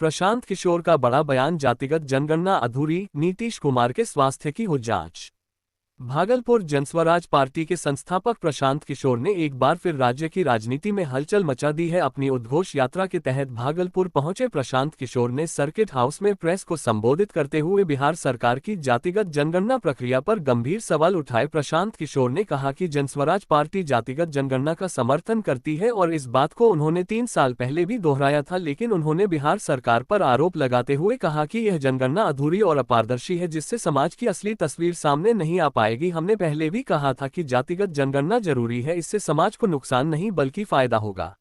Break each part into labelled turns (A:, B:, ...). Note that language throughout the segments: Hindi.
A: प्रशांत किशोर का बड़ा बयान, जातिगत जनगणना अधूरी, नीतीश कुमार के स्वास्थ्य की हो जांच। भागलपुर जनस्वराज पार्टी के संस्थापक प्रशांत किशोर ने एक बार फिर राज्य की राजनीति में हलचल मचा दी है। अपनी उद्घोष यात्रा के तहत भागलपुर पहुंचे प्रशांत किशोर ने सर्किट हाउस में प्रेस को संबोधित करते हुए बिहार सरकार की जातिगत जनगणना प्रक्रिया पर गंभीर सवाल उठाए। प्रशांत किशोर ने कहा कि जनस्वराज पार्टी जातिगत जनगणना का समर्थन करती है और इस बात को उन्होंने 3 साल पहले भी दोहराया था, लेकिन उन्होंने बिहार सरकार पर आरोप लगाते हुए कहा कि यह जनगणना अधूरी और अपारदर्शी है, जिससे समाज की असली तस्वीर सामने नहीं आ पाएगी। हमने पहले भी कहा था कि जातिगत जनगणना जरूरी है, इससे समाज को नुकसान नहीं बल्कि फायदा होगा,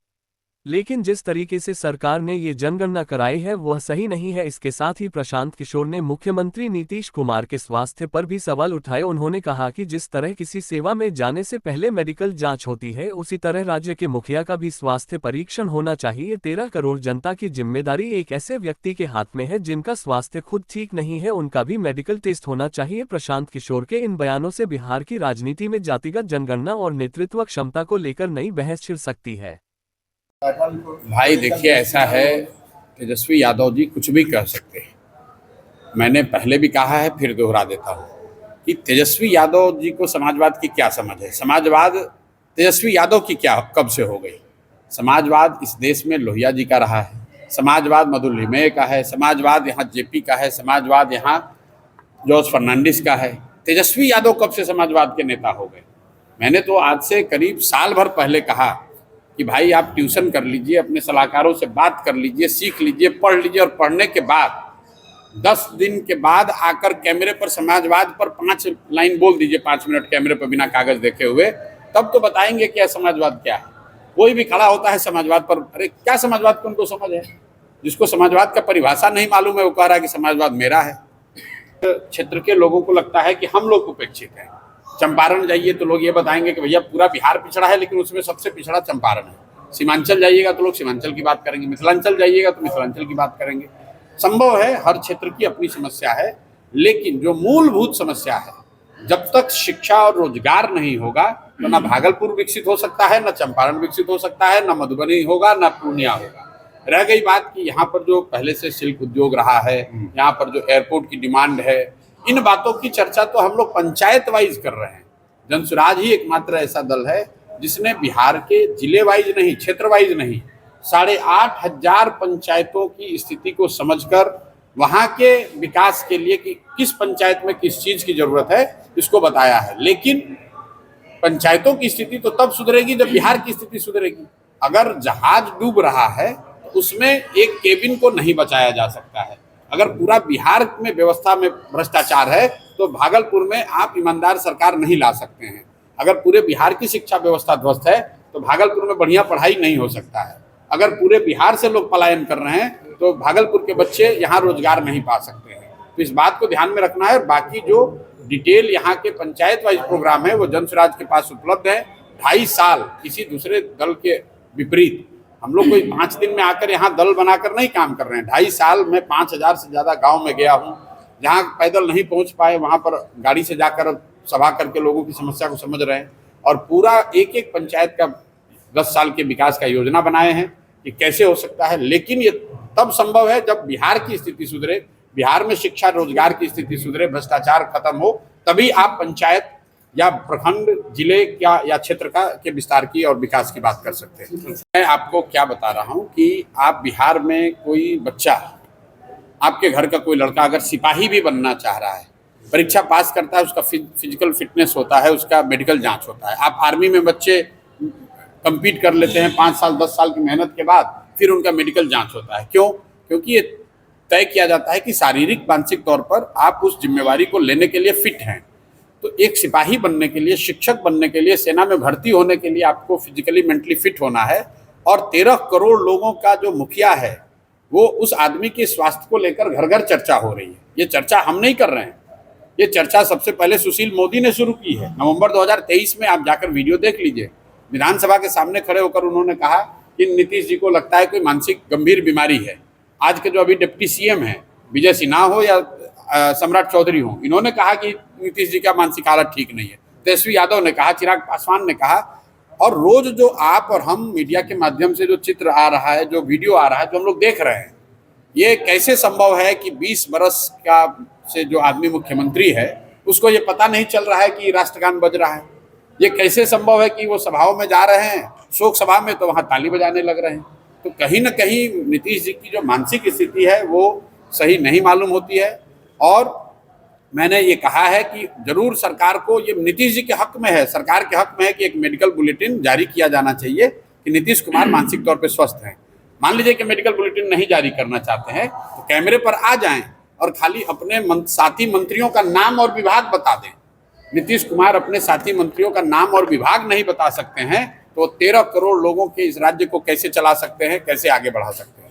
A: लेकिन जिस तरीके से सरकार ने ये जनगणना कराई है वह सही नहीं है। इसके साथ ही प्रशांत किशोर ने मुख्यमंत्री नीतीश कुमार के स्वास्थ्य पर भी सवाल उठाए। उन्होंने कहा कि जिस तरह किसी सेवा में जाने से पहले मेडिकल जांच होती है, उसी तरह राज्य के मुखिया का भी स्वास्थ्य परीक्षण होना चाहिए। 13 करोड़ जनता की जिम्मेदारी एक ऐसे व्यक्ति के हाथ में है जिनका स्वास्थ्य खुद ठीक नहीं है, उनका भी मेडिकल टेस्ट होना चाहिए। प्रशांत किशोर के इन बयानों से बिहार की राजनीति में जातिगत जनगणना और नेतृत्व क्षमता को लेकर नई बहस छिड़ सकती है।
B: भाई देखिए, ऐसा है, तेजस्वी यादव जी कुछ भी कह सकते हैं। मैंने पहले भी कहा है, फिर दोहरा देता हूँ कि तेजस्वी यादव जी को समाजवाद की क्या समझ है। समाजवाद तेजस्वी यादव की क्या कब से हो गई। समाजवाद इस देश में लोहिया जी का रहा है, समाजवाद मधुलिमय का है, समाजवाद यहाँ जेपी का है, समाजवाद यहाँ जॉर्ज फर्नांडिस का है। तेजस्वी यादव कब से समाजवाद के नेता हो गए। मैंने तो आज से करीब साल भर पहले कहा कि भाई आप ट्यूशन कर लीजिए, अपने सलाहकारों से बात कर लीजिए, सीख लीजिए, पढ़ लीजिए, और पढ़ने के बाद 10 दिन के बाद आकर कैमरे पर समाजवाद पर 5 लाइन बोल दीजिए, 5 मिनट कैमरे पर बिना कागज देखे हुए, तब तो बताएंगे क्या समाजवाद क्या है। कोई भी खड़ा होता है समाजवाद पर, अरे क्या समाजवाद को उनको समझ है। जिसको समाजवाद का परिभाषा नहीं मालूम है वो कह रहा है कि समाजवाद मेरा है। क्षेत्र के लोगों को लगता है कि हम लोग उपेक्षित हैं। चंपारण जाइए तो लोग ये बताएंगे कि भैया पूरा बिहार पिछड़ा है, लेकिन उसमें सबसे पिछड़ा चंपारण है। सीमांचल जाइएगा तो लोग सीमांचल की बात करेंगे, मिथिलांचल जाइएगा तो मिथिलांचल की बात करेंगे। संभव है, हर क्षेत्र की अपनी समस्या है, लेकिन जो मूलभूत समस्या है, जब तक शिक्षा और रोजगार नहीं होगा तो ना भागलपुर विकसित हो सकता है, ना चंपारण विकसित हो सकता है, ना मधुबनी होगा, ना पूर्णिया होगा। रह गई बात कि यहाँ पर जो पहले से सिल्क उद्योग रहा है, यहाँ पर जो एयरपोर्ट की डिमांड है, इन बातों की चर्चा तो हम लोग पंचायत वाइज कर रहे हैं। जनसुराज ही एकमात्र ऐसा दल है जिसने बिहार के जिले वाइज नहीं, क्षेत्र वाइज नहीं, 8,500 पंचायतों की स्थिति को समझकर वहां के विकास के लिए कि किस पंचायत में किस चीज की जरूरत है, इसको बताया है। लेकिन पंचायतों की स्थिति तो तब सुधरेगी जब बिहार की स्थिति सुधरेगी। अगर जहाज डूब रहा है तो उसमें एक केबिन को नहीं बचाया जा सकता है। अगर पूरा बिहार में व्यवस्था में भ्रष्टाचार है तो भागलपुर में आप ईमानदार सरकार नहीं ला सकते हैं। अगर पूरे बिहार की शिक्षा व्यवस्था ध्वस्त है तो भागलपुर में बढ़िया पढ़ाई नहीं हो सकता है। अगर पूरे बिहार से लोग पलायन कर रहे हैं तो भागलपुर के बच्चे यहाँ रोजगार नहीं पा सकते हैं। तो इस बात को ध्यान में रखना है। बाकी जो डिटेल यहाँ के पंचायत वाइज प्रोग्राम है वो जनसुराज के पास उपलब्ध है। 2.5 साल किसी दूसरे दल के विपरीत हम लोग कोई 5 दिन में आकर यहाँ दल बनाकर नहीं काम कर रहे हैं। 2.5 साल में 5,000 से ज्यादा गांव में गया हूँ। जहाँ पैदल नहीं पहुँच पाए वहाँ पर गाड़ी से जाकर सभा करके लोगों की समस्या को समझ रहे हैं, और पूरा एक एक पंचायत का 10 साल के विकास का योजना बनाए हैं कि कैसे हो सकता है। लेकिन ये तब संभव है जब बिहार की स्थिति सुधरे, बिहार में शिक्षा रोजगार की स्थिति सुधरे, भ्रष्टाचार खत्म हो, तभी आप पंचायत या प्रखंड, जिले या क्षेत्र का के विस्तार की और विकास की बात कर सकते हैं। मैं आपको क्या बता रहा हूँ कि आप बिहार में कोई बच्चा, आपके घर का कोई लड़का अगर सिपाही भी बनना चाह रहा है, परीक्षा पास करता है, उसका फिजिकल फिटनेस होता है, उसका मेडिकल जांच होता है। आप आर्मी में बच्चे कम्पीट कर लेते हैं 5 साल 10 साल की मेहनत के बाद, फिर उनका मेडिकल जांच होता है। क्यों? क्योंकि ये तय किया जाता है कि शारीरिक मानसिक तौर पर आप उस जिम्मेवारी को लेने के लिए फिट हैं। तो एक सिपाही बनने के लिए, शिक्षक बनने के लिए, सेना में भर्ती होने के लिए आपको फिजिकली मेंटली फिट होना है। और 13 करोड़ लोगों का जो मुखिया है वो उस आदमी के स्वास्थ्य को लेकर घर घर चर्चा हो रही है। ये चर्चा हम नहीं कर रहे हैं, ये चर्चा सबसे पहले सुशील मोदी ने शुरू की है। नवंबर 2023 में आप जाकर वीडियो देख लीजिए। विधानसभा के सामने खड़े होकर उन्होंने कहा कि नीतीश जी को लगता है कोई मानसिक गंभीर बीमारी है। आज के जो अभी डिप्टी सीएम है, विजय सिन्हा हो या सम्राट चौधरी हो, इन्होंने कहा कि नीतीश जी का मानसिक हालत ठीक नहीं है। तेजस्वी यादव ने कहा, चिराग पासवान ने कहा, और रोज जो आप और हम मीडिया के माध्यम से जो चित्र आ रहा है, जो वीडियो आ रहा है, जो हम लोग देख रहे हैं ये कैसे संभव है कि 20 बरस का से जो आदमी मुख्यमंत्री है उसको ये पता नहीं चल रहा है कि राष्ट्रगान बज रहा है? ये कैसे संभव है कि वो सभाओं में जा रहे हैं, शोक सभा में तो वहाँ ताली बजाने लग रहे हैं? तो कहीं ना कहीं नीतीश जी की जो मानसिक स्थिति है वो सही नहीं मालूम होती है। और मैंने ये कहा है कि जरूर सरकार को, ये नीतीश जी के हक में है, सरकार के हक में है कि एक मेडिकल बुलेटिन जारी किया जाना चाहिए कि नीतीश कुमार मानसिक तौर पे स्वस्थ हैं। मान लीजिए कि मेडिकल बुलेटिन नहीं जारी करना चाहते हैं तो कैमरे पर आ जाएं और खाली अपने साथी मंत्रियों का नाम और विभाग बता दें। नीतीश कुमार अपने साथी मंत्रियों का नाम और विभाग नहीं बता सकते हैं तो 13 करोड़ लोगों के इस राज्य को कैसे चला सकते हैं, कैसे आगे बढ़ा सकते हैं?